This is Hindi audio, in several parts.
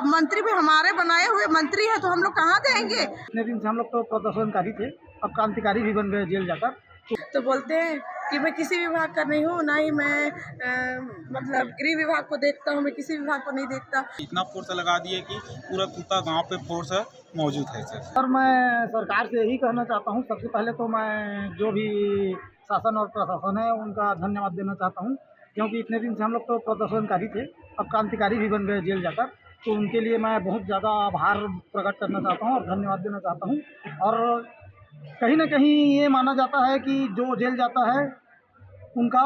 अब मंत्री भी हमारे बनाए हुए मंत्री है, तो हम लोग कहाँ जाएंगे। इतने दिन से हम लोग तो प्रदर्शनकारी थे, अब क्रांतिकारी भी बन गए जेल जाकर। तो बोलते हैं कि मैं किसी विभाग का नहीं हूँ, ना ही मैं मतलब गृह विभाग को देखता हूँ, मैं किसी विभाग को नहीं देखता। इतना फोर्स लगा दिए कि पूरा कुत्ता गांव पे फोर्स मौजूद है सर मैं सरकार से यही कहना चाहता हूँ, सबसे पहले तो मैं जो भी शासन और प्रशासन है उनका धन्यवाद देना चाहता हूँ, क्योंकि इतने दिन से हम लोग तो प्रदर्शनकारी थे, अब क्रांतिकारी भी बन गए जेल जाकर। तो उनके लिए मैं बहुत ज़्यादा आभार प्रकट करना चाहता हूँ और धन्यवाद देना चाहता हूँ। और कहीं ना कहीं ये माना जाता है कि जो जेल जाता है उनका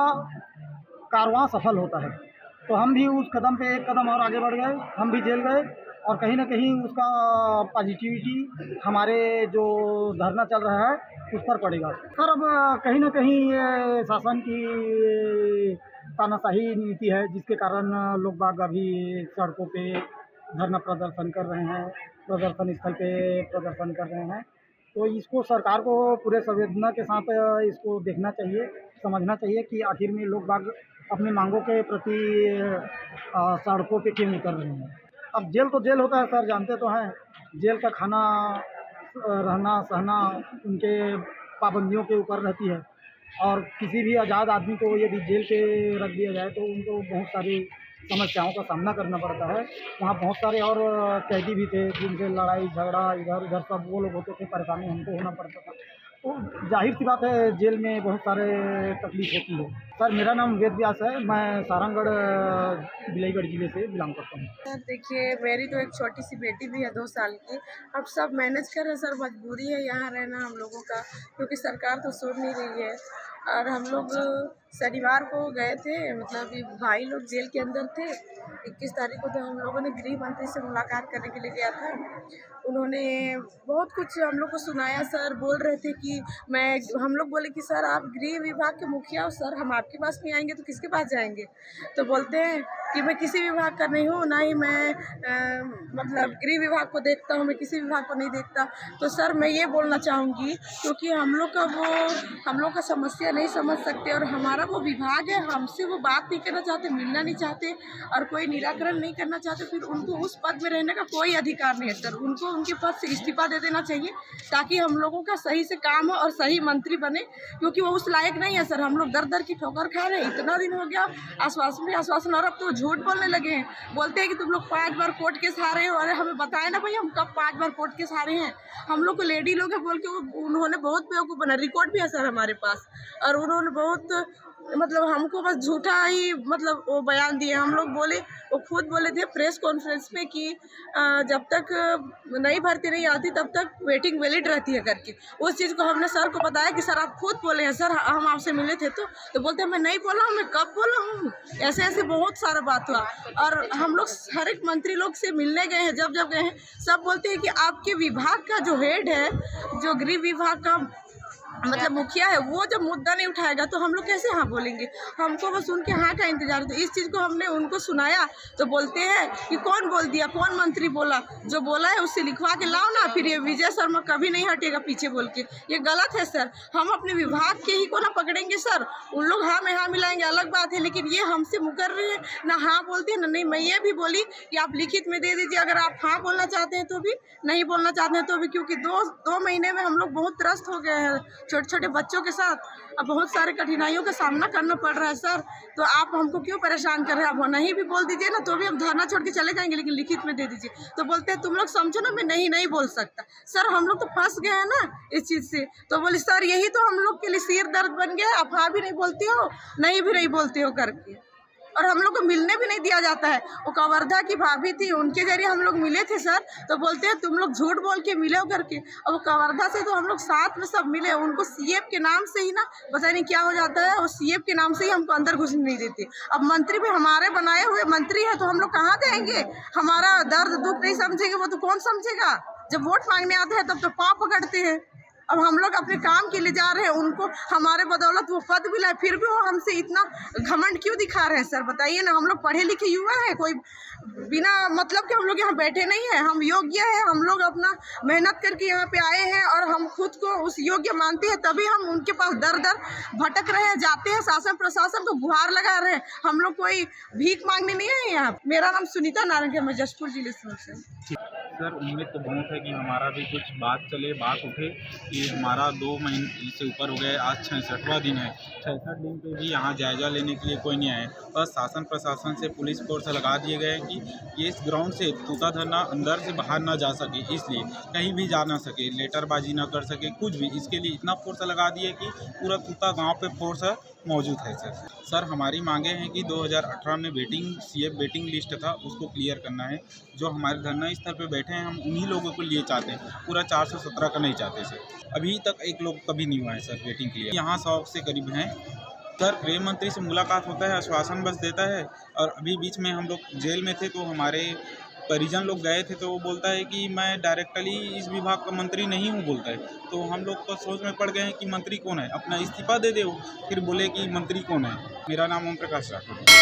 कारवां सफल होता है, तो हम भी उस कदम पे एक कदम और आगे बढ़ गए, हम भी जेल गए और कहीं ना कहीं उसका पॉजिटिविटी हमारे जो धरना चल रहा है उस पर पड़ेगा। सर अब कहीं ना कहीं ये शासन की तानाशाही नीति है, जिसके कारण लोग बाग अभी सड़कों पे धरना प्रदर्शन कर रहे हैं, प्रदर्शन स्थल पे प्रदर्शन कर रहे हैं। तो इसको सरकार को पूरे संवेदना के साथ इसको देखना चाहिए, समझना चाहिए कि आखिर में लोग बाग अपनी मांगों के प्रति सड़कों पे क्यों उतर रहे हैं। अब जेल तो जेल होता है सर, जानते तो हैं, जेल का खाना रहना सहना उनके पाबंदियों के ऊपर रहती है। और किसी भी आज़ाद आदमी को यदि जेल पे रख दिया जाए तो उनको बहुत सारी समस्याओं का सामना करना पड़ता है। वहाँ बहुत सारे और कैदी भी थे जिनसे लड़ाई झगड़ा इधर उधर सब वो लोग होते थे, परेशानी हमको होना पड़ता था। तो जाहिर सी बात है जेल में बहुत सारे तकलीफ होती है। सर मेरा नाम वेद व्यास है, मैं सारंगगढ़ बिलाईगढ़ ज़िले से बिलोंग करता हूँ। सर देखिए, मेरी तो एक छोटी सी बेटी भी है 2 साल की। अब सब मैनेज कर रहे हैं सर, मजबूरी है यहाँ रहना हम लोगों का, क्योंकि सरकार तो सुन नहीं रही है। और हम लोग शनिवार को गए थे, मतलब ये भाई लोग जेल के अंदर थे। 21 तारीख को तो हम लोगों ने गृह मंत्री से मुलाकात करने के लिए गया था। उन्होंने बहुत कुछ हम लोग को सुनाया सर, बोल रहे थे कि हम लोग बोले कि सर आप गृह विभाग के मुखिया हो सर, हम आपके पास नहीं आएंगे तो किसके पास जाएंगे। तो बोलते हैं कि मैं किसी विभाग का नहीं हूँ, ना ही मैं मतलब गृह विभाग को देखता हूँ, मैं किसी विभाग को नहीं देखता। तो सर मैं ये बोलना चाहूँगी, क्योंकि हम लोग का समस्या नहीं समझ सकते और हमारा वो विभाग है, हमसे वो बात नहीं करना चाहते, मिलना नहीं चाहते और कोई निराकरण नहीं करना चाहते, फिर उनको उस पद में रहने का कोई अधिकार नहीं है सर। उनको उनके पद से इस्तीफा दे देना चाहिए, ताकि हम लोगों का सही से काम हो और सही मंत्री बने, क्योंकि वो उस लायक नहीं है सर। हम लोग दर दर की ठोकर खा रहे हैं, इतना दिन हो गया आश्वासन और अब तो झूठ बोलने लगे हैं। बोलते हैं कि तुम लोग 5 बार कोर्ट केस हारे हो। अरे हमें बताए ना भाई, हम कब 5 बार कोर्ट केस हारे हैं। हम लोग को लेडी लोग है बोल के उन्होंने बहुत बेवकूफ़ बना, रिकॉर्ड भी है सर हमारे पास। और उन्होंने बहुत मतलब हमको बस झूठा ही मतलब वो बयान दिए। हम लोग बोले, वो खुद बोले थे प्रेस कॉन्फ्रेंस में कि जब तक नई भर्ती नहीं आती तब तक वेटिंग वैलिड रहती है करके। उस चीज़ को हमने सर को बताया कि सर आप खुद बोले हैं सर, हम आपसे मिले थे। तो बोलते हैं मैं नहीं बोला हूँ, मैं कब बोला हूँ। ऐसे ऐसे बहुत सारा बात हुआ। और हम लोग हर एक मंत्री लोग से मिलने गए हैं, जब गए हैं सब बोलते हैं कि आपके विभाग का जो हेड है, जो गृह विभाग का मतलब मुखिया है, वो जब मुद्दा नहीं उठाएगा तो हम लोग कैसे हाँ बोलेंगे। हमको बस उनके हाँ का इंतजार है। तो इस चीज़ को हमने उनको सुनाया तो बोलते हैं कि कौन बोल दिया, कौन मंत्री बोला, जो बोला है उससे लिखवा के लाओ ना। फिर ये विजय शर्मा कभी नहीं हटेगा पीछे बोल के, ये गलत है सर। हम अपने विभाग के ही को ना पकड़ेंगे सर, उन लोग हाँ में हाँ मिलाएंगे अलग बात है, लेकिन ये हमसे मुकर रहे हैं, ना हाँ बोलते हैं ना नहीं। मैं ये भी बोली कि आप लिखित में दे दीजिए, अगर आप हाँ बोलना चाहते हैं तो भी, नहीं बोलना चाहते हैं तो भी, क्योंकि दो महीने में हम लोग बहुत त्रस्त हो गए हैं छोटे छोटे बच्चों के साथ। अब बहुत सारे कठिनाइयों का सामना करना पड़ रहा है सर। तो आप हमको क्यों परेशान कर रहे हैं। आप नहीं भी बोल दीजिए ना तो भी हम धरना छोड़ के चले जाएंगे, लेकिन लिखित में दे दीजिए। तो बोलते हैं तुम लोग समझो ना, मैं नहीं बोल सकता। सर हम लोग तो फंस गए हैं ना इस चीज़ से। तो बोले सर यही तो हम लोग के लिए सिर दर्द बन गया, आप हाँ भी नहीं बोलती हो, नहीं भी नहीं बोलते हो करके। और हम लोग को मिलने भी नहीं दिया जाता है। वो कवर्धा की भाभी थी, उनके जरिए हम लोग मिले थे सर। तो बोलते हैं तुम लोग झूठ बोल के मिले हो करके। और वो कवर्धा से तो हम लोग साथ में सब मिले, उनको सीएफ के नाम से ही ना पता नहीं क्या हो जाता है, और सीएफ के नाम से ही हमको अंदर घुसने नहीं देते। अब मंत्री भी हमारे बनाए हुए मंत्री है, तो हम लोग कहाँ जाएंगे। हमारा दर्द दुख नहीं समझेंगे वो तो कौन समझेगा। जब वोट मांगने आते हैं तब तो पाँव पकड़ते हैं। अब हम लोग अपने काम के लिए जा रहे हैं, उनको हमारे बदौलत वो पद मिला है, फिर भी वो हमसे इतना घमंड क्यों दिखा रहे हैं सर? बताइए ना। हम लोग पढ़े लिखे युवा हैं, कोई बिना मतलब के हम लोग यहाँ बैठे नहीं हैं। हम योग्य हैं, हम लोग अपना मेहनत करके यहाँ पे आए हैं और हम खुद को उस योग्य मानते हैं, तभी हम उनके पास दर दर भटक रहे हैं, जाते हैं, शासन प्रशासन को गुहार लगा रहे हैं। हम लोग कोई भीख मांगने नहीं आए यहाँ। मेरा नाम सुनीता नारायण है, मैं जशपुर जिले से। सर उम्मीद तो बहुत है कि हमारा भी कुछ बात उठे कि हमारा 2 महीने से ऊपर हो गए, आज 66वां दिन है। 66 दिन पे भी यहाँ जायज़ा लेने के लिए कोई नहीं आया। बस शासन प्रशासन से पुलिस फोर्स लगा दिए गए हैं कि ये इस ग्राउंड से तूता धरना अंदर से बाहर ना जा सके, इसलिए कहीं भी जा ना सके, लेटरबाजी ना कर सके, कुछ भी। इसके लिए इतना फोर्स लगा दिए कि पूरा तूता गाँव पे फोर्स मौजूद है। सर हमारी मांगे हैं कि 2018 में सीएफ वेटिंग लिस्ट था, उसको क्लियर करना है। जो हमारे धरना स्थल पे बैठे हैं, हम उन्हीं लोगों को लिए चाहते हैं, पूरा 417 का नहीं चाहते सर। अभी तक एक लोग कभी नहीं हुआ है सर वेटिंग के लिए। यहाँ 100 से करीब हैं सर। गृह मंत्री से मुलाकात होता है, आश्वासन बस देता है। और अभी बीच में हम लोग जेल में थे, तो हमारे परिजन लोग गए थे, तो वो बोलता है कि मैं डायरेक्टली इस विभाग का मंत्री नहीं हूँ बोलता है। तो हम लोग तो सोच में पड़ गए हैं कि मंत्री कौन है, अपना इस्तीफा दे दे वो। फिर बोले कि मंत्री कौन है। मेरा नाम ओम प्रकाश राठौर है।